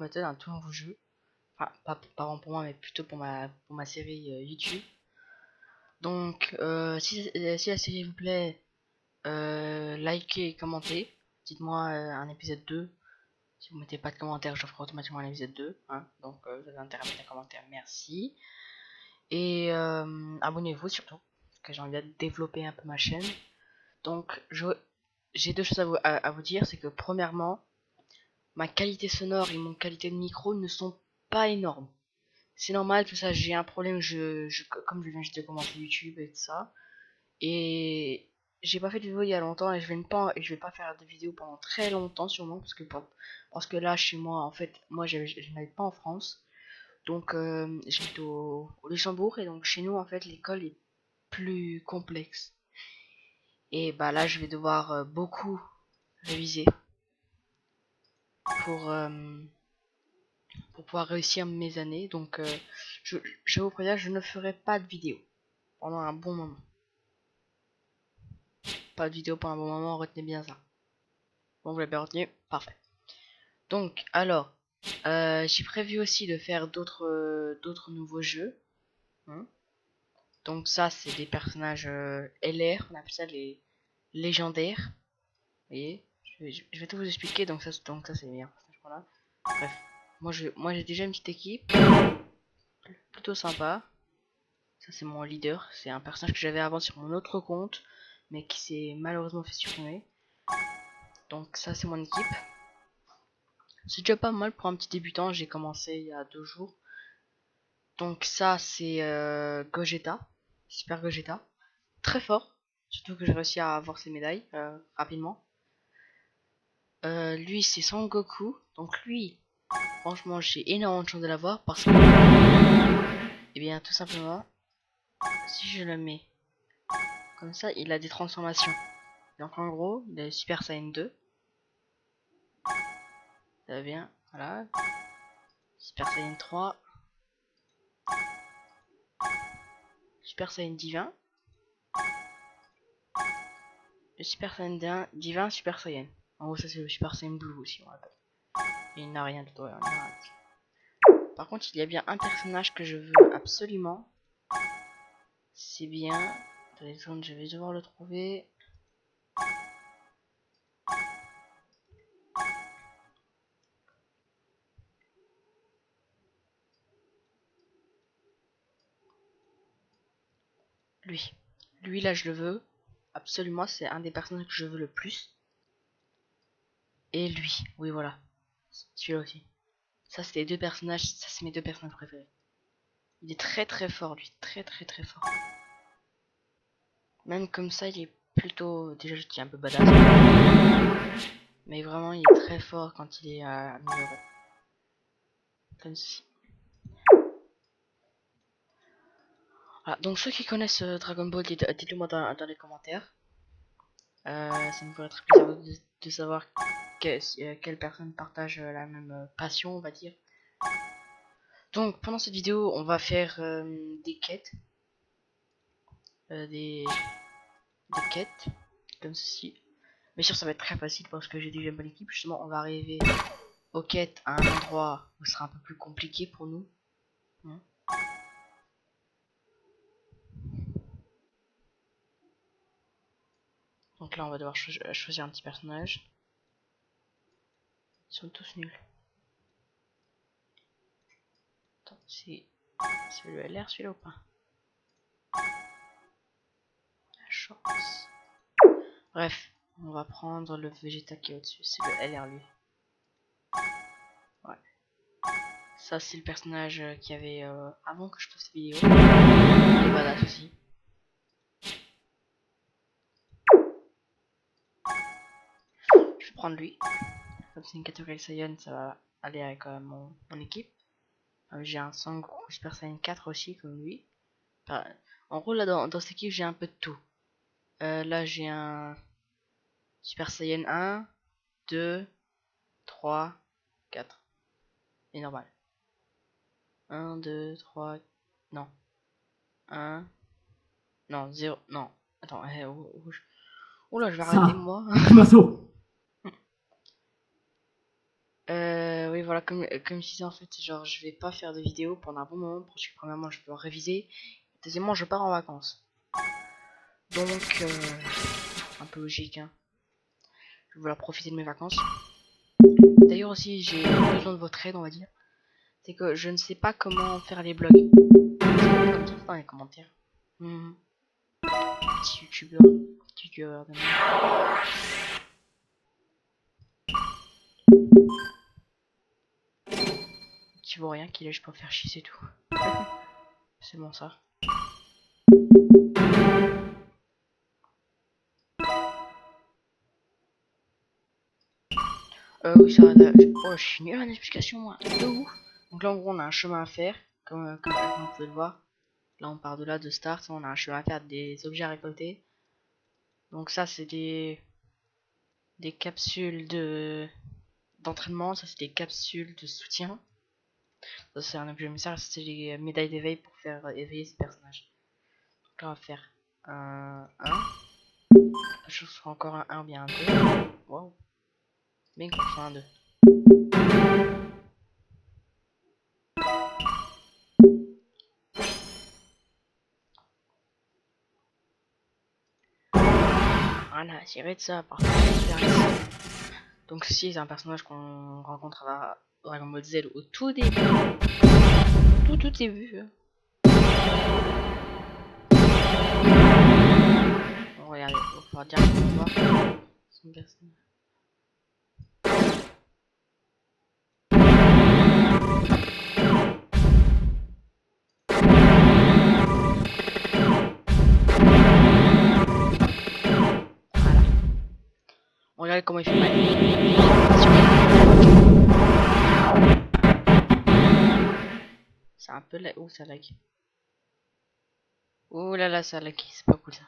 méthode, un tout nouveau jeu. Enfin, pas vraiment pour moi, mais plutôt pour ma série YouTube. Donc, si la série vous plaît, likez et commentez. Dites-moi un épisode 2. Si vous mettez pas de commentaires, je ferai automatiquement un épisode 2. Hein. Donc, vous avez intérêt à mettre un commentaire, merci. Et abonnez-vous surtout, parce que j'ai envie de développer un peu ma chaîne. Donc, j'ai deux choses à vous dire. C'est que premièrement, ma qualité sonore et mon qualité de micro ne sont pas énormes. C'est normal, tout ça, j'ai un problème, comme je viens juste de commencer YouTube et tout ça. Et j'ai pas fait de vidéo il y a longtemps et je vais pas faire de vidéo pendant très longtemps sûrement parce que là chez moi en fait moi je n'habite pas en France donc j'habite au Luxembourg et donc chez nous en fait l'école est plus complexe et bah là je vais devoir beaucoup réviser pour euh, pour pouvoir réussir mes années donc je vous préviens je ne ferai pas de vidéo pendant un bon moment, pas de vidéo pendant un bon moment, retenez bien ça. Bon, vous l'avez bien retenu, parfait. Donc, alors, j'ai prévu aussi de faire d'autres nouveaux jeux. Hein. Donc ça, c'est des personnages LR, on appelle ça les légendaires. Vous voyez, je vais tout vous expliquer, donc ça c'est bien. Voilà. Bref, moi j'ai déjà une petite équipe, plutôt sympa. Ça c'est mon leader, c'est un personnage que j'avais avant sur mon autre compte, mais qui s'est malheureusement fait supprimer. Donc ça c'est mon équipe. C'est déjà pas mal pour un petit débutant, j'ai commencé il y a 2 jours. Donc ça c'est Gogeta, Super Gogeta, très fort, surtout que j'ai réussi à avoir ses médailles rapidement. Lui c'est Son Goku, donc lui, franchement j'ai énormément de chance de l'avoir parce que, eh bien tout simplement, si je le mets comme ça, il a des transformations. Donc en gros, il a Super Saiyan 2, ça va bien, voilà, Super Saiyan 3, Super Saiyan Divin, le Super Saiyan Divin, Super Saiyan. En gros ça c'est le Super Saiyan Blue aussi, on l'appelle. Et il n'a rien d'autre, ouais, Par contre, il y a bien un personnage que je veux absolument. C'est bien. Attendez, je vais devoir le trouver. Lui. Lui, là, je le veux. Absolument, c'est un des personnages que je veux le plus. Et lui. Oui, voilà. Celui-là aussi. Ça, c'est les deux personnages. Ça, c'est mes deux personnages préférés. Il est très très fort, lui. Très très très fort. Même comme ça, il est plutôt. Déjà, je dis un peu badass. Mais vraiment, il est très fort quand il est amélioré. Comme ceci. Voilà, donc ceux qui connaissent Dragon Ball, dites-le moi dans les commentaires. Ça me ferait très plaisir de savoir quelle personne partage la même passion, on va dire. Donc pendant cette vidéo, on va faire des quêtes. Des quêtes, comme ceci. Mais sûr, ça va être très facile parce que j'ai déjà une bonne équipe. Justement, on va arriver aux quêtes à un endroit où ce sera un peu plus compliqué pour nous. Hein. Donc là, on va devoir choisir un petit personnage. Ils sont tous nuls. Attends, c'est le LR celui-là ou pas? La chance. Bref, on va prendre le Vegeta qui est au-dessus. C'est le LR lui. Ouais. Ça, c'est le personnage qu'il y avait avant que je poste cette vidéo. Il est badass aussi. Je vais prendre lui. Comme c'est une catégorie Saiyan, ça va aller avec mon équipe. J'ai un Sangoku Super Saiyan 4 aussi, comme lui. Enfin, en gros, là, dans cette équipe, j'ai un peu de tout. Là, j'ai un Super Saiyan 1, 2, 3, 4. Et normal. 1, 2, 3, non. 1, non, 0, non. Attends, rouge. Oula, je vais arrêter moi. oui, voilà, comme je disais, en fait, genre, je vais pas faire de vidéo pendant un bon moment, parce que premièrement, je peux en réviser, deuxièmement, je pars en vacances. Donc, un peu logique, hein. Je vais vouloir profiter de mes vacances. D'ailleurs aussi, j'ai besoin de votre aide, on va dire. C'est que je ne sais pas comment faire les blogs. Comme tout dans les commentaires. Petit youtubeur. Petit youtubeur de merde. Qui vaut rien, qu'il est juste pour faire chier, c'est tout. C'est bon ça. Oui, ça va. Oh, je suis nul en explication, moi. De ouf. Donc là, en gros, on a un chemin à faire. Comme vous pouvez le voir. Là, on part de là, de start. On a un chemin à faire, des objets à récolter. Donc ça, c'est des capsules d'entraînement. Ça, c'est des capsules de soutien. Ça, c'est un objet message. C'est les médailles d'éveil pour faire éveiller ces personnages. Donc là, on va faire un 1. Je ferai encore un 1 ou bien un 2. Wow. Mais on fait un 2. Voilà, tiré de ça. Par contre, donc ceci est un personnage qu'on rencontre à Dragon Ball Z au tout début. Tout début. Bon, regardez, il va falloir dire qu'on voit son personnage. Regardez comment il fait mal. C'est un peu là. Oh, ça lag. Oh là là, ça lag. C'est pas cool ça.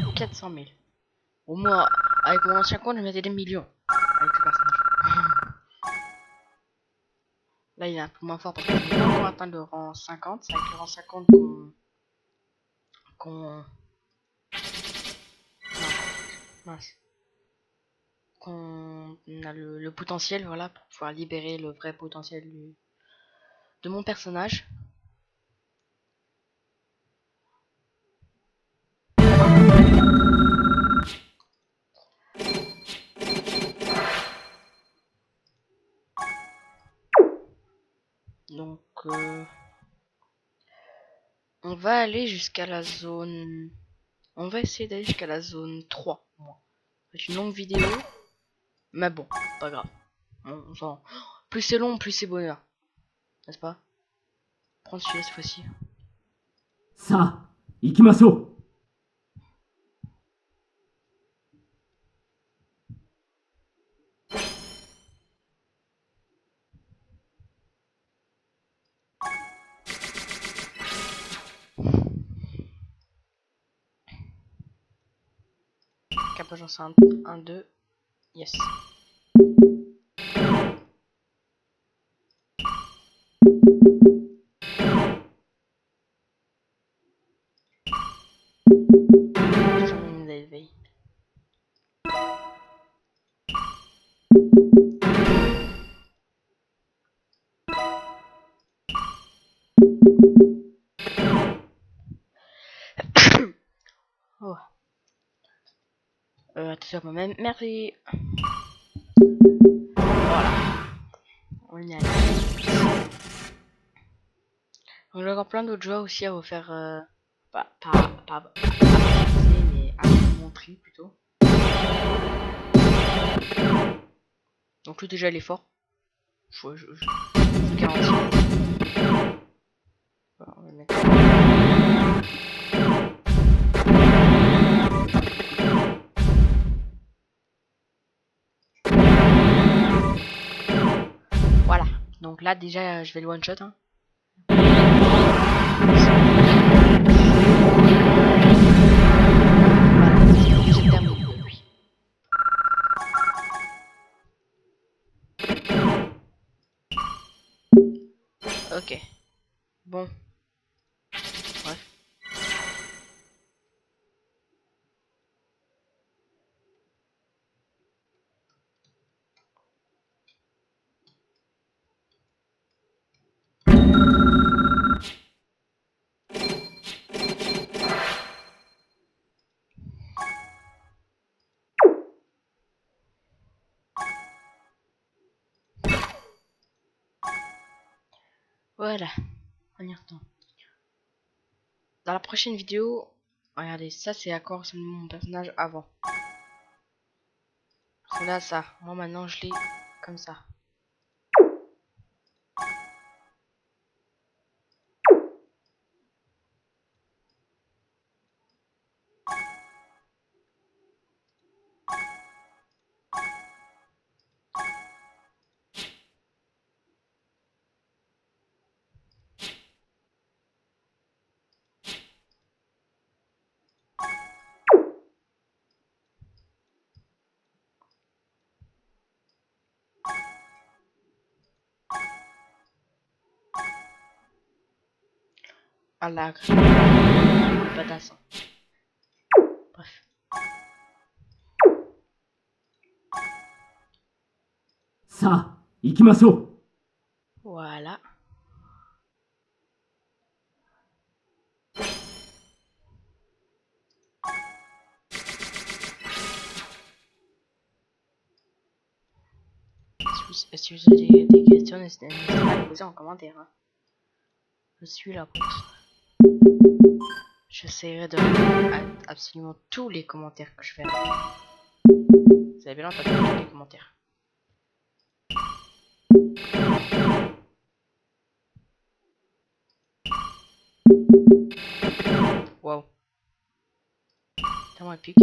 « 400 000. Au moins, avec mon ancien compte, je mettais des millions. Avec ce personnage. Là, il est un peu moins fort parce qu'il n'est pas encore atteint le rang 50. C'est avec le rang 50 qu'on... Mince. Qu'on a le potentiel, voilà, pour pouvoir libérer le vrai potentiel de mon personnage. Donc, on va aller jusqu'à la zone... On va essayer d'aller jusqu'à la zone 3. C'est une longue vidéo. Mais bon, pas grave. Enfin, plus c'est long, plus c'est bonheur. N'est-ce pas? Prendre celui-là cette fois-ci. さあ、行きましょう。Capagence 1, 2. Yes. Oh. Attention moi-même. Merci. Voilà. On y allait. Donc, j'ai encore plein d'autres jeux aussi à vous faire. Pas mais à vous montrer plutôt. Donc, lui déjà, il est fort. Je garantis. Voilà, on va le mettre. Voilà. Donc là, déjà, je vais le one shot. Hein. Voilà, j'ai terminé de lui. Ok. Bon. Bref. Voilà, on y retourne. Dans la prochaine vidéo, regardez, ça c'est à quoi ressemble mon personnage avant. Là, ça. Moi maintenant je l'ai comme ça. À la badass. Bref. Ça, ikimasu. Voilà. Si vous avez des questions, n'hésitez pas à les poser en commentaire. Hein. Je suis là pour ça. J'essaierai de répondre à absolument tous les commentaires que je fais. Vous avez bien entendu tous les commentaires. Waouh. Tellement épique.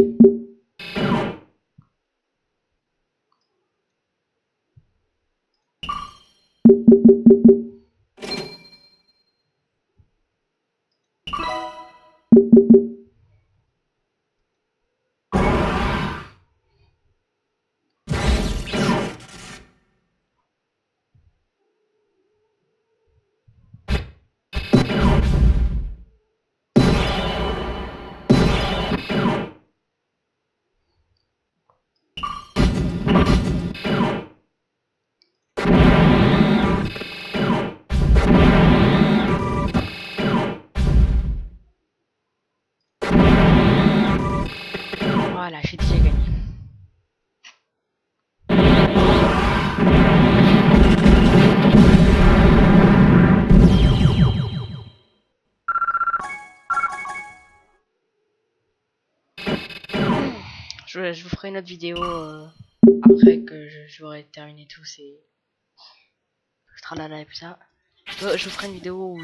Voilà, j'ai déjà gagné. Je vous ferai une autre vidéo après que j'aurai terminé tout ces tralala et tout ça. Je vous ferai une vidéo où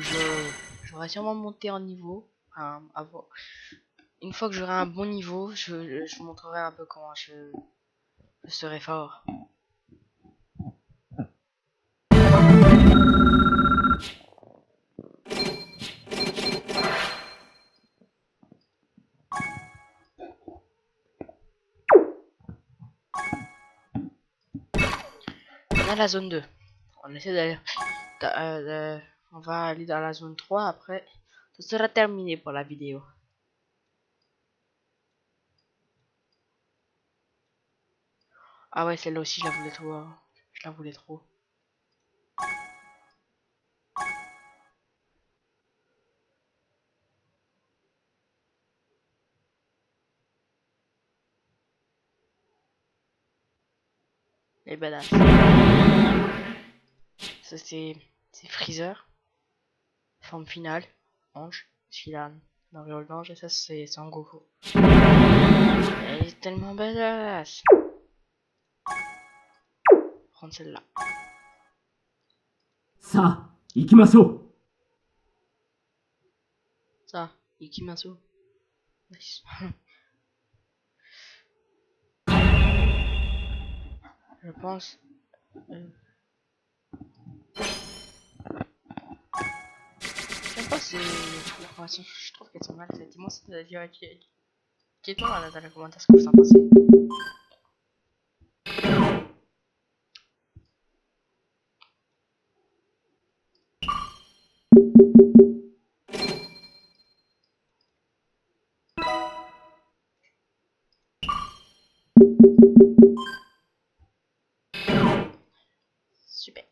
j'aurai sûrement monté en niveau. Enfin, une fois que j'aurai un bon niveau, je vous montrerai un peu comment je serai fort. On a la zone 2. On essaie d'aller. On va aller dans la zone 3 après. Ce sera terminé pour la vidéo. Ah ouais, celle-là aussi, je la voulais trop. Je la voulais trop. Les badass. Ça, c'est Freezer. Forme finale. Ange. S'il a une auréole d'ange. Et ça, c'est Sangoku. Elle est tellement badass. Prendre celle-là. Ça, ikimasu. Ça, Ikimasu. Nice. Je pense. J'aime pas ces informations. Je trouve qu'elles sont mal faites. Dis-moi si t'as dit dites-moi dans les commentaires ce que vous en pensez. Super.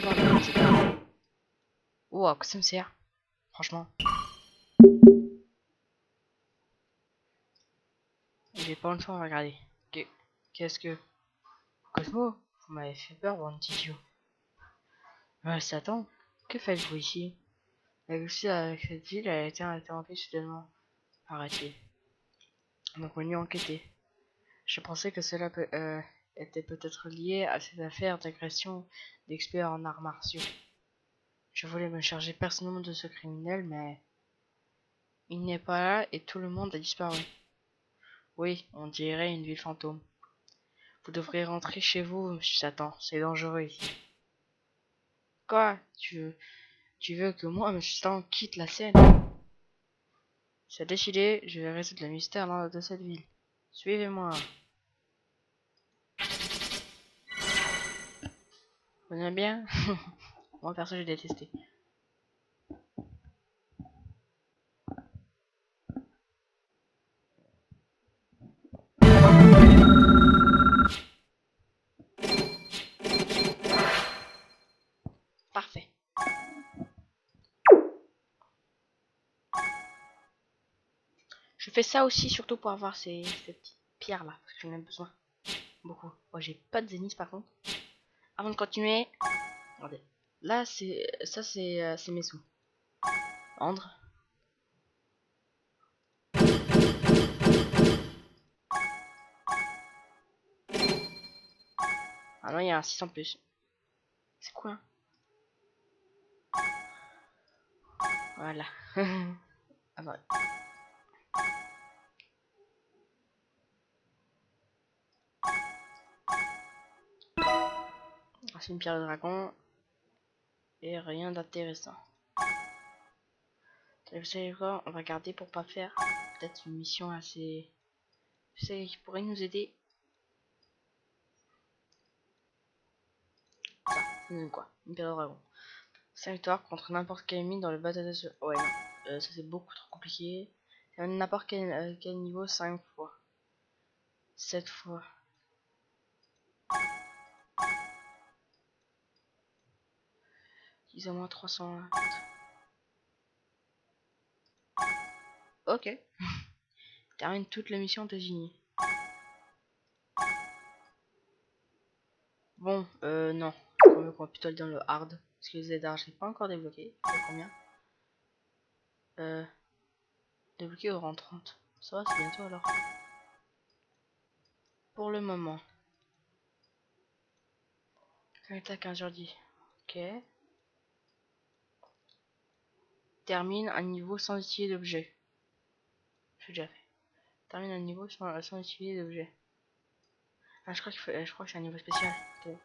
encore de cette arme. Oh, à quoi ça me sert? Franchement. J'ai pas le choix de regarder. Qu'est-ce que... Cosmo, vous m'avez fait peur, bande d'idiot. Satan, que faites-vous ici? La Lucie avec cette ville a été interrompue soudainement. Arrêtez. On est venu enquêter. Je pensais que cela était peut-être lié à cette affaire d'agression d'experts en arts martiaux. Je voulais me charger personnellement de ce criminel, mais il n'est pas là et tout le monde a disparu. Oui, on dirait une ville fantôme. Vous devriez rentrer chez vous, monsieur Satan. C'est dangereux ici. Quoi? Tu veux que moi, monsieur Satan, quitte la scène? C'est décidé, je vais résoudre le mystère de cette ville. Suivez-moi. Vous aimez bien? Moi, perso, j'ai détesté. Parfait. Je fais ça aussi, surtout pour avoir ces petites pierres-là, parce que j'en ai besoin. Beaucoup. Moi, j'ai pas de zénith, par contre. Avant de continuer, regardez. Là, c'est mes sous. Vendre. Ah non, il y a un 6 en plus. C'est quoi? Voilà. Ah bah. Ah, c'est une pierre de dragon. Et rien d'intéressant. Vous savez quoi? On va garder pour pas faire peut-être une mission assez... Vous savez qui pourrait nous aider? Ça, ça donne quoi? Une pierre de dragon. 5 victoires contre n'importe quel ennemi dans le bateau de ce... Ouais, non. Ça c'est beaucoup trop compliqué. N'importe quel niveau 5 fois. 7 fois. Ils ont moins 300. Ok. Termine toute la mission de génie. Bon, non. On va plutôt aller dans le hard. Parce que les aidards, je l'ai pas encore débloqué. Combien? Débloqué au rang 30. Ça va, c'est bientôt alors. Pour le moment. Attaque interdit. Ok. Termine un niveau sans utiliser d'objet. J'ai déjà fait. Termine un niveau sans utiliser d'objet. Ah, je crois que c'est un niveau spécial. Okay.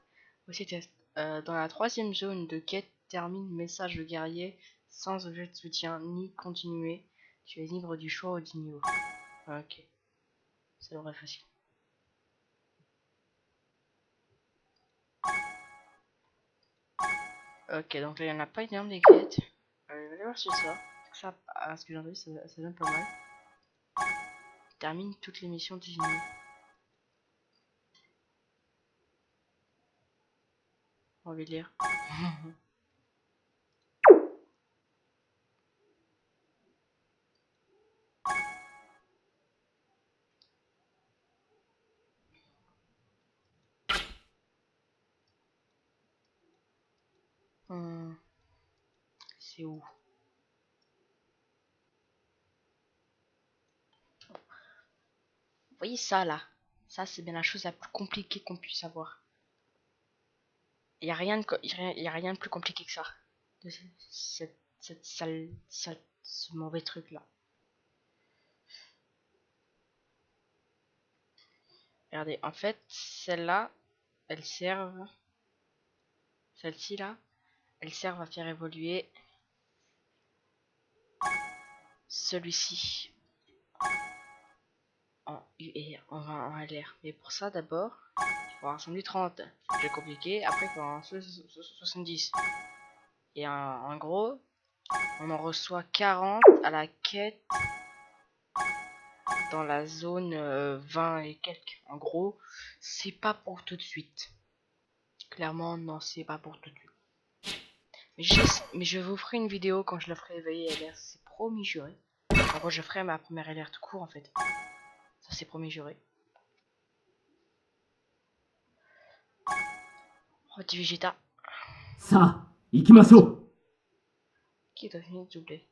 Aussi test. Dans la troisième zone de quête, termine message de guerrier sans objet de soutien ni continuer. Tu es libre du choix ou du niveau. Ok. Ça devrait être facile. Ok, donc là il n'y en a pas énorme des quêtes. Je vais aller voir sur ça. Ça, à ce que j'ai entendu, ça donne pas mal. Termine toutes les missions désignées. On va lire. C'est où? Vous voyez ça là? Ça c'est bien la chose la plus compliquée qu'on puisse avoir. Il n'y a rien de plus compliqué que ça. De cette ce mauvais truc là. Regardez, en fait, celle-là, elles servent. Celle-ci là, elles servent à faire évoluer celui-ci en UR, en LR. Mais pour ça, d'abord, il faut rassembler 30. C'est déjà compliqué. Après, il faut en 70. Et en gros, on en reçoit 40 à la quête dans la zone 20 et quelques. En gros, c'est pas pour tout de suite. Clairement, non, c'est pas pour tout de suite. Mais je vous ferai une vidéo quand je la ferai éveiller LR, c'est promis juré. Enfin, quand je ferai ma première LR tout court en fait. Ça c'est promis juré. Oh, petit Vegeta. さあ、行きましょう。 Qui doit finir s'il vous plaît.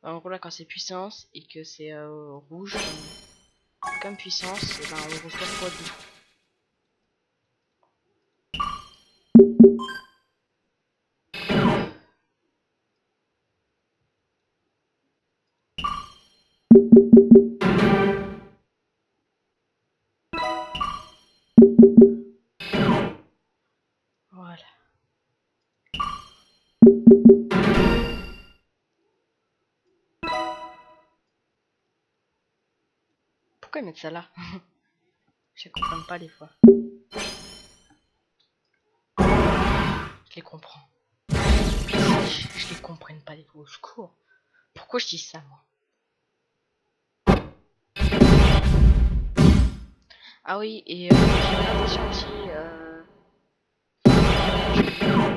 En gros là quand c'est puissance et que c'est rouge comme puissance, et ben on reçoit x2. Voilà. Pourquoi ils mettent ça là? Je comprends pas des fois. Je les comprends. Je les comprenne pas des fois au secours. Pourquoi je dis ça moi? Ah oui, et j'ai l'impression aussi,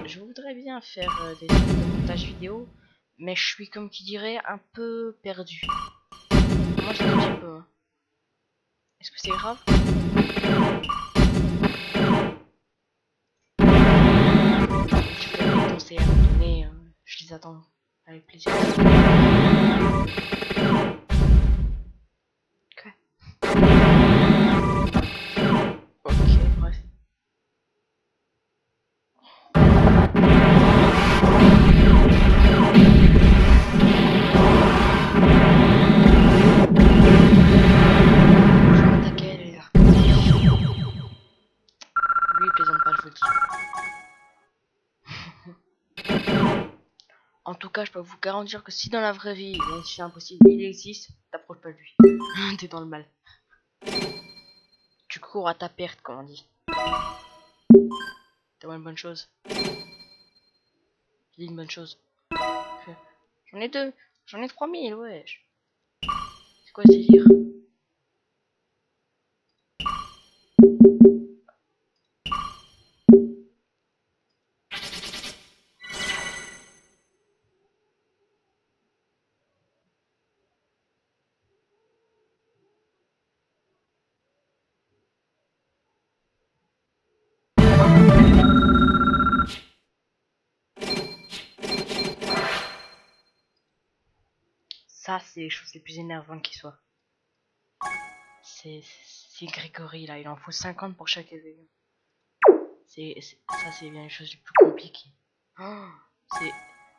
je voudrais bien faire des trucs de montage vidéo, mais je suis comme qui dirait un peu perdu. Moi je un petit peu. Hein. Est-ce que c'est grave? Si vous avez des conseils à me donner, je les attends avec plaisir. Ok. Ok, bref. Je vais m'attaquer les gars. Lui il plaisante pas, je vous le dis. En tout cas, je peux vous garantir que si dans la vraie vie, même si c'est impossible, il existe, t'approches pas de lui. T'es dans le mal. Tu cours à ta perte, comme on dit. T'as une bonne chose. J'ai dit une bonne chose. J'en ai deux. J'en ai 3000, wesh. C'est quoi ce délire? Ça, c'est les choses les plus énervantes qui soient. C'est Grégory, là. Il en faut 50 pour chaque événement. Ça, c'est bien les choses les plus compliquées. Oh,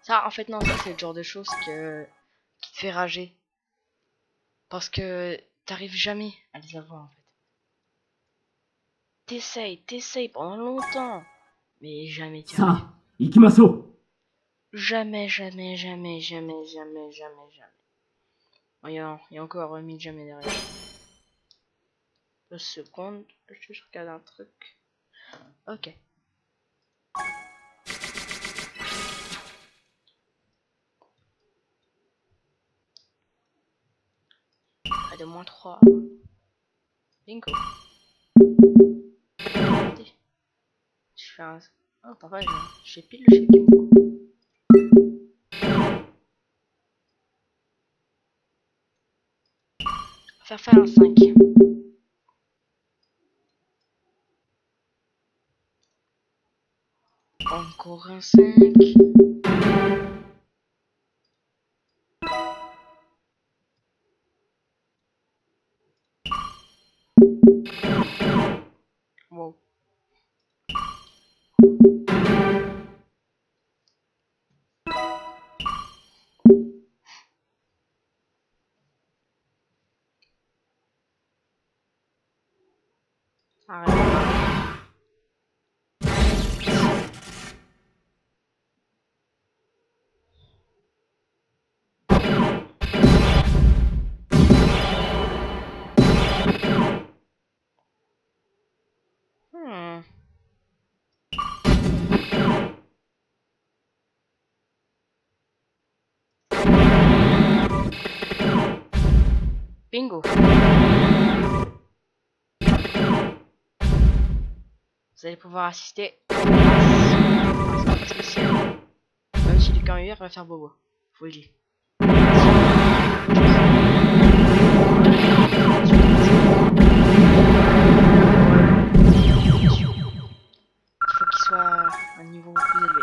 ça, en fait, non, ça, c'est le genre de choses qui te fait rager. Parce que t'arrives jamais à les avoir, en fait. T'essayes pendant longtemps. Mais jamais t'y さ arrives. あ、行きましょう。 Jamais, jamais, jamais, jamais, jamais, jamais, jamais. Oh, il y a encore 1000 jamais derrière. 2 secondes, je regarde un truc. Ok. Ah, de moins 3. Bingo. Regardez. Je fais un... Oh, parfois, j'ai pile le chiffre qu'il me faut. On va faire un 5. Encore un 5. Wow. Arrête. Hmm. Bingo. Vous allez pouvoir assister à ce spécial. qu'en UR va faire bobo. Faut le dire. Il faut qu'il soit à un niveau plus élevé.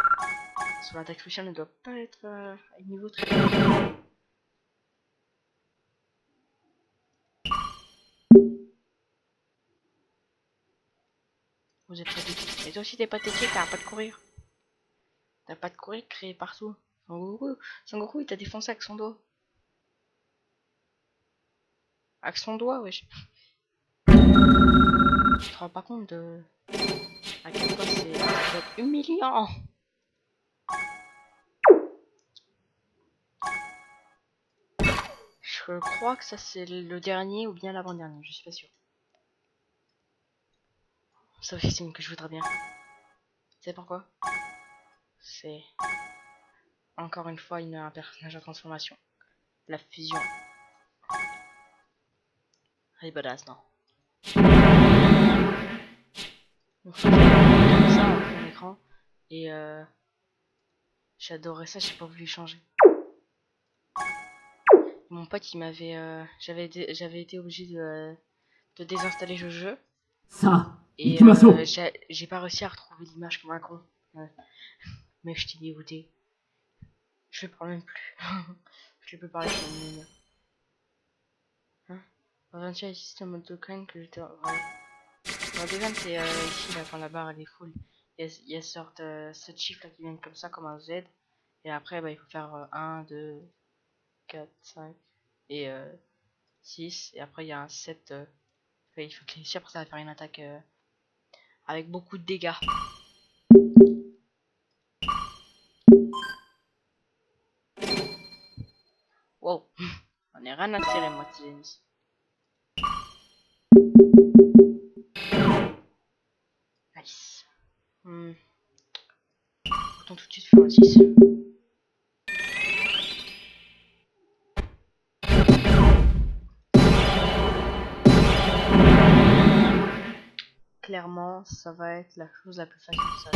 Son attaque spéciale ne doit pas être à un niveau très élevé. Vous êtes pathétique. Et toi aussi t'es pathétique, t'as pas de courir. T'as pas de courir créé partout. Son Goku il t'a défoncé avec son doigt. Avec son doigt, wesh. Tu te rends pas compte de à quel point ça doit être humiliant. Je crois que ça c'est le dernier ou bien l'avant-dernier, je suis pas sûr. Ça aussi c'est une que je voudrais bien. C'est pourquoi? C'est encore une fois un personnage en transformation. La fusion. Elle est badass, non? Une fois qu'il y avait comme ça en plein écran. Et j'adorais ça, j'ai pas voulu changer. Mon pote il m'avait. J'avais été obligé de désinstaller le jeu. さあ、 Et 行きましょう。 j'ai pas réussi à retrouver l'image comme un con. Mais je t'ai dégoûté. Je parle même plus. Je peux parler comme une mine. Hein? Aventure système autocrine que j'étais. Ouais. Bon, déjà, c'est ici là, quand la barre elle est full. Il y a ce chiffre là qui vient comme ça, comme un Z. Et après, bah, il faut faire 1, 2, 4, 5 et 6. Et après, il y a un 7. Il faut cliquer dessus, après ça va faire une attaque avec beaucoup de dégâts. Wow, on est rien à tirer, moi, Tigenis. Nice. Autant tout de suite faire un 6. Clairement, ça va être la chose la plus facile de ça.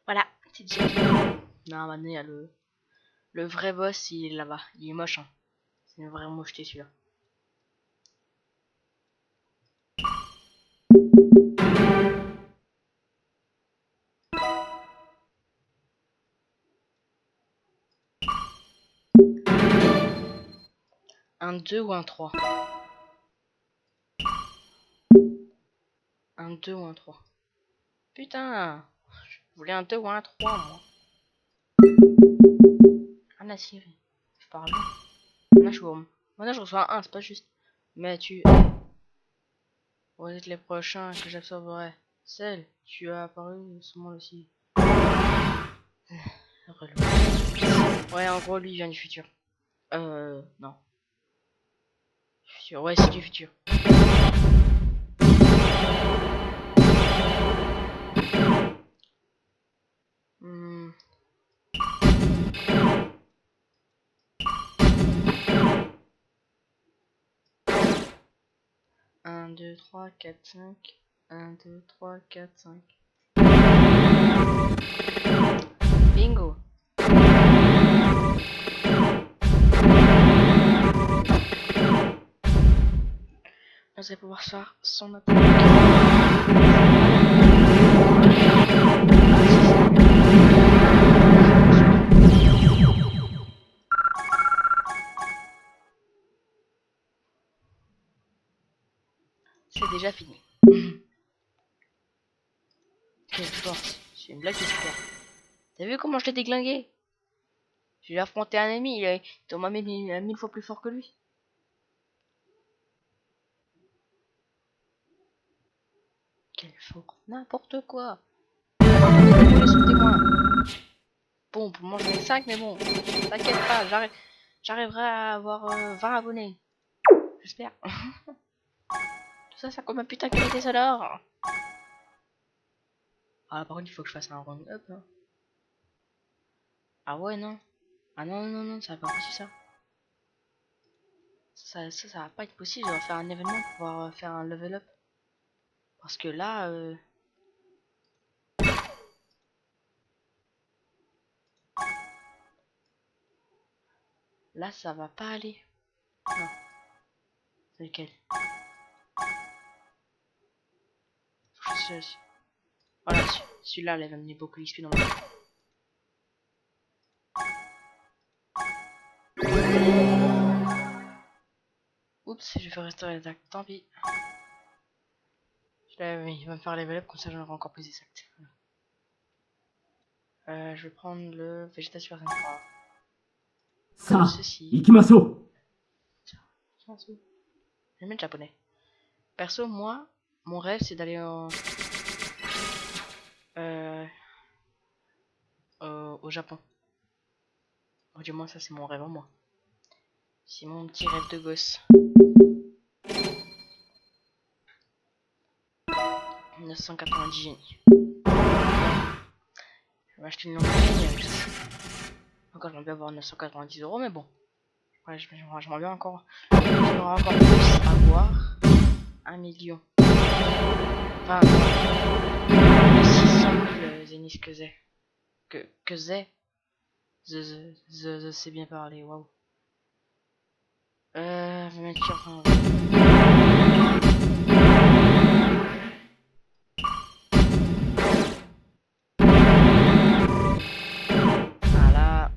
Voilà, c'est déjà fini. Non, maintenant il y a le vrai boss, il est là-bas. Il est moche, hein. C'est une vraie mocheté celui-là. Un 2 ou un 3? Un 2 ou un 3? Putain, je voulais un 2 ou un 3, moi. Ah, la Syrie. Je parle. Là, je reçois un, c'est pas juste. Mais tu. Vous êtes les prochains que j'absorberai. Celle, tu as apparu ce monde aussi. Relou. Ouais, en gros, lui, il vient du futur. Non. Futur, ouais, c'est du futur. Hmm. 1, 2, 3, 4, 5. 1, 2, 3, 4, 5. Bingo. Vous allez pouvoir faire son attaque. C'est déjà fini. Quelle force. C'est une blague, j'espère. T'as vu comment je l'ai déglingué? J'ai affronté un ennemi, il est 1000 fois plus fort que lui. faut n'importe quoi. Témoin. Bon, pour moi j'en ai 5, mais bon, t'inquiète pas, j'arriverai à avoir 20 abonnés. J'espère. Tout ça, ça comme un putain de qualité sonore. Ah, par contre, il faut que je fasse un round up. Hein. Ah ouais, non. Ah non, non, non, ça va pas possible ça. Ça va pas être possible. Je vais faire un événement pour pouvoir faire un level up. Parce que là, là, ça va pas aller. Non. C'est lequel? Voilà, celui-là, il va me donner beaucoup d'XP dans le. Oups, je vais rester exact. Tant pis. Il va me faire level up, comme ça j'en aurai encore plus exact. Je vais prendre le végétation 23. Comme ceci. Je vais mettre japonais. Perso, moi, mon rêve c'est d'aller au Japon. Ou du moins, ça c'est mon rêve en moi. C'est mon petit rêve de gosse. 990 génies. Je vais acheter une Lamborghini. Encore, j'aimerais bien avoir 990 €, mais bon. Ouais, j'aimerais bien encore. J'aimerais encore plus avoir 1 million. Enfin, 600 000 zéniths que j'ai. Que j'ai. Je sais bien parler, waouh. Je vais mettre sur un. Voilà.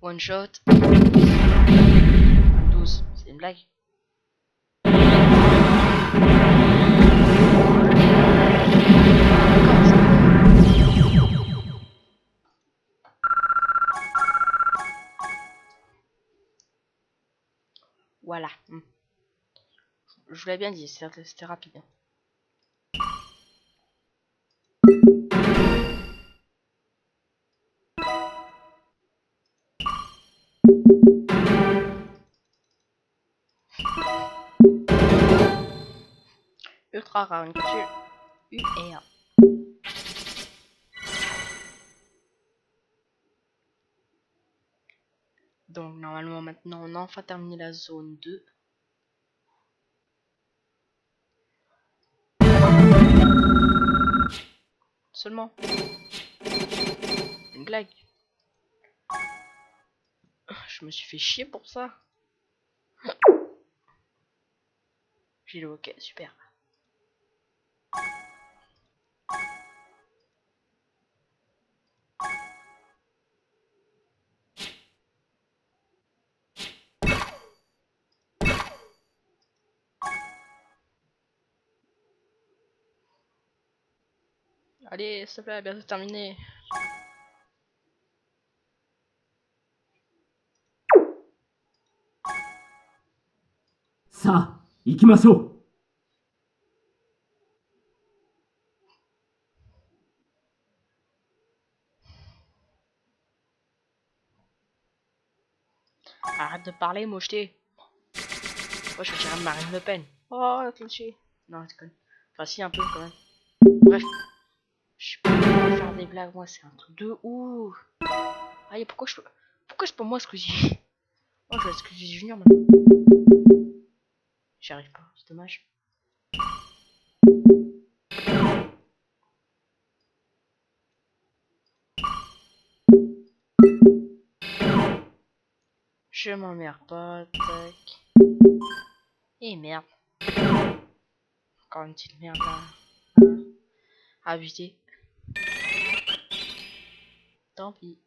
One shot. 12, c'est une blague. Voilà. Je vous l'ai bien dit, c'était rapide. Ultra rare, une capsule U et 1. Donc normalement maintenant on a enfin terminé la zone 2. Seulement. Une blague. Je me suis fait chier pour ça. J'ai le ok, super. Allez, s'il te plaît, bientôt terminé. Ça, ikimasho. Arrête de parler, mocheté. Moi, je dirais Marine Le Pen. Oh, le cliché. Non, je déconne. Enfin, si, un peu quand même. Bref. Je suis pas à faire des blagues, moi, c'est un truc de ouf. Allez, pourquoi c'est pas moi, Squeezie? Oh, je vais être Squeezie Junior maintenant. J'y arrive pas, c'est dommage. Je m'emmerde pas, tac. Et merde. Encore une petite merde là. Abusé. Tant pis.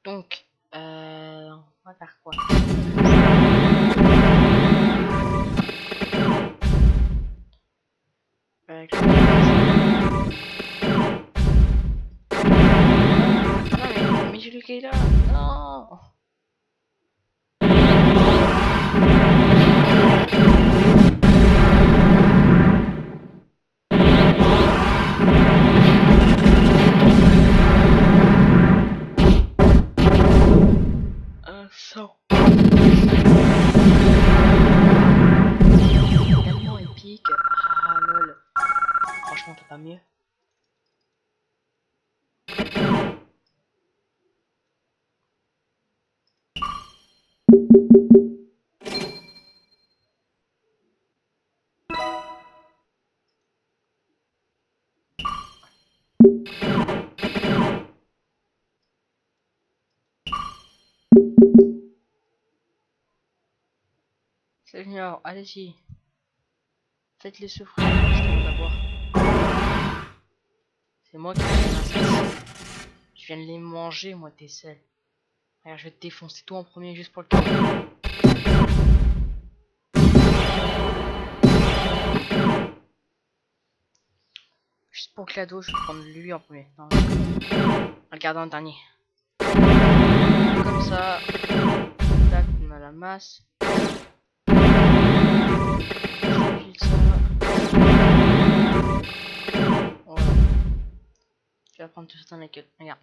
Donc, on va faire quoi? j'ai lu qu'il est là. Non. Un sang. Tellement épique. Ah lol. Franchement, t'as pas mieux. Seigneur, allez-y. Faites-les souffrir, je demande à boire. C'est moi qui ai l'insensé. Je viens de les manger, moi, tes selles. Regarde, je vais te défoncer tout en premier juste pour le cadeau. Juste pour le cadeau, je vais prendre lui en premier. Non, regarde en dernier. Comme ça. Tac, on a la masse. J'empile ça. Voilà. Tu vas prendre tout ça dans la queue. Regarde.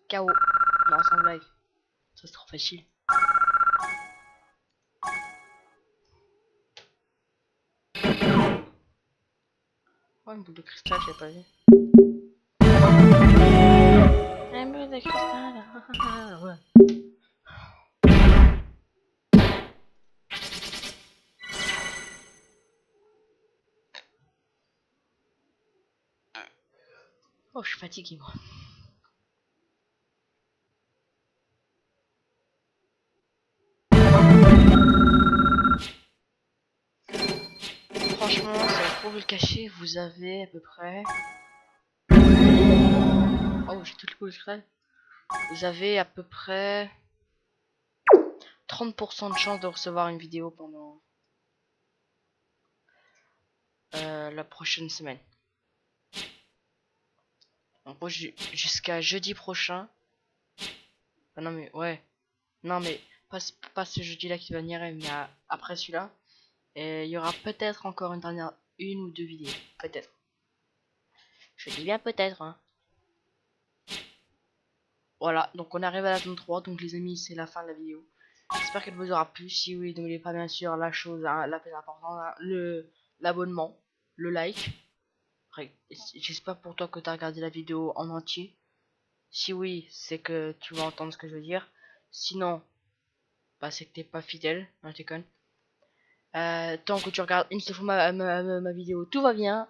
KO. Non, sans blague. Ça c'est trop facile. Oh, une boule de cristal, j'ai pas vu. Une boule de cristal. Ouais. Oh, je suis fatigué, moi. Franchement, pour vous le cacher, vous avez à peu près... Oh, j'ai toutes les boules de cristal. Vous avez à peu près 30% de chance de recevoir une vidéo pendant la prochaine semaine. En gros, jusqu'à jeudi prochain. Ah non mais ouais. Non mais pas ce jeudi là qui va venir, mais après celui-là. Et il y aura peut-être encore une ou deux vidéos. Peut-être. Je dis bien peut-être. Hein. Voilà, donc on arrive à la zone 3. Donc les amis, c'est la fin de la vidéo. J'espère qu'elle vous aura plu. Si oui, n'oubliez pas bien sûr la chose la plus importante, hein, l'abonnement, le like. J'espère pour toi que tu as regardé la vidéo en entier. Si oui, c'est que tu vas entendre ce que je veux dire. Sinon, bah c'est que t'es pas fidèle. Non, t'es con. Tant que tu regardes une seule fois ma vidéo, tout va bien.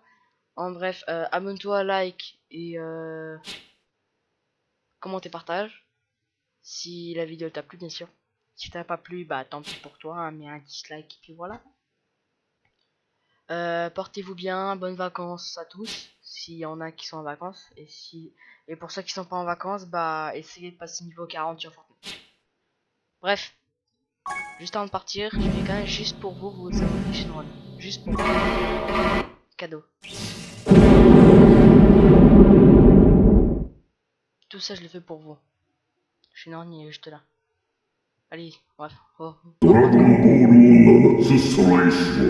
En bref, abonne-toi, like et commente et partage. Si la vidéo t'a plu, bien sûr. Si t'as pas plu, bah tant pis pour toi, hein, mets un dislike et puis voilà. Portez-vous bien, bonnes vacances à tous, s'il y en a qui sont en vacances. Et pour ceux qui sont pas en vacances, bah essayez de passer niveau 40 sur Fortnite. Bref, juste avant de partir, je vais quand même juste pour vous abonner chez Ron. Juste pour vous. Cadeau. Tout ça je le fais pour vous. Je suis Norni juste là. Allez, bref. Oh. ドラゴンボールを7つ再来しろ。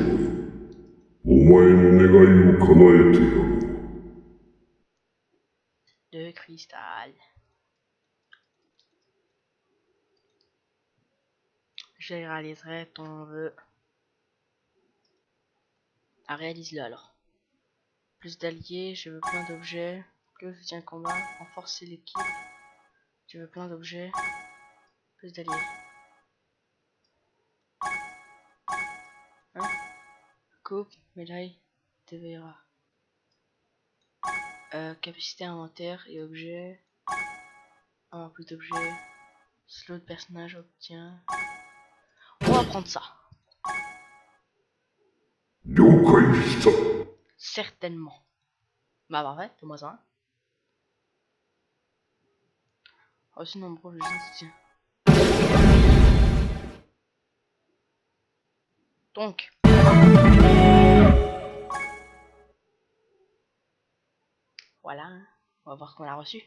お前の願いを叶えてやろう。De cristal. Je réaliserai ton vœu. Ah, réalise-le alors. Plus d'alliés, je veux plein d'objets. Que soutien le combat, renforcer l'équipe. Je veux plein d'objets. Plus d'alliés. Hein? Coupe, médaille, TVA. Capacité inventaire et objets. Avoir plus d'objets. Slot de personnage obtient. On va prendre ça. 了解した。 Certainement. Bah parfait, fais-moi ça. Oh sinon bro, je sais. Donc. Voilà, hein. On va voir ce qu'on a reçu.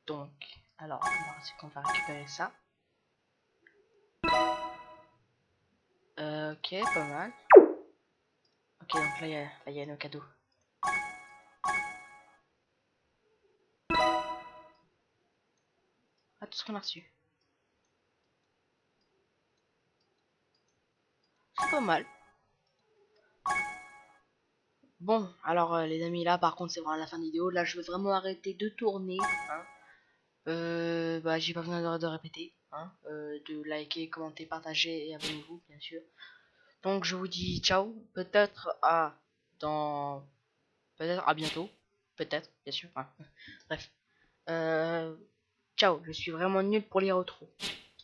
Donc, alors, on va voir qu'on va récupérer ça. Ok, pas mal. Ok, donc là, il y a nos cadeaux. Ah, tout ce qu'on a reçu. C'est pas mal. Bon, alors les amis, là par contre c'est vraiment la fin de vidéo. Là je vais vraiment arrêter de tourner. Hein. Bah j'ai pas besoin de répéter. Hein. De liker, commenter, partager et abonnez-vous bien sûr. Donc je vous dis ciao. Peut-être à dans... Peut-être à bientôt. Peut-être, bien sûr. Hein. Bref. Ciao, je suis vraiment nul pour les retros.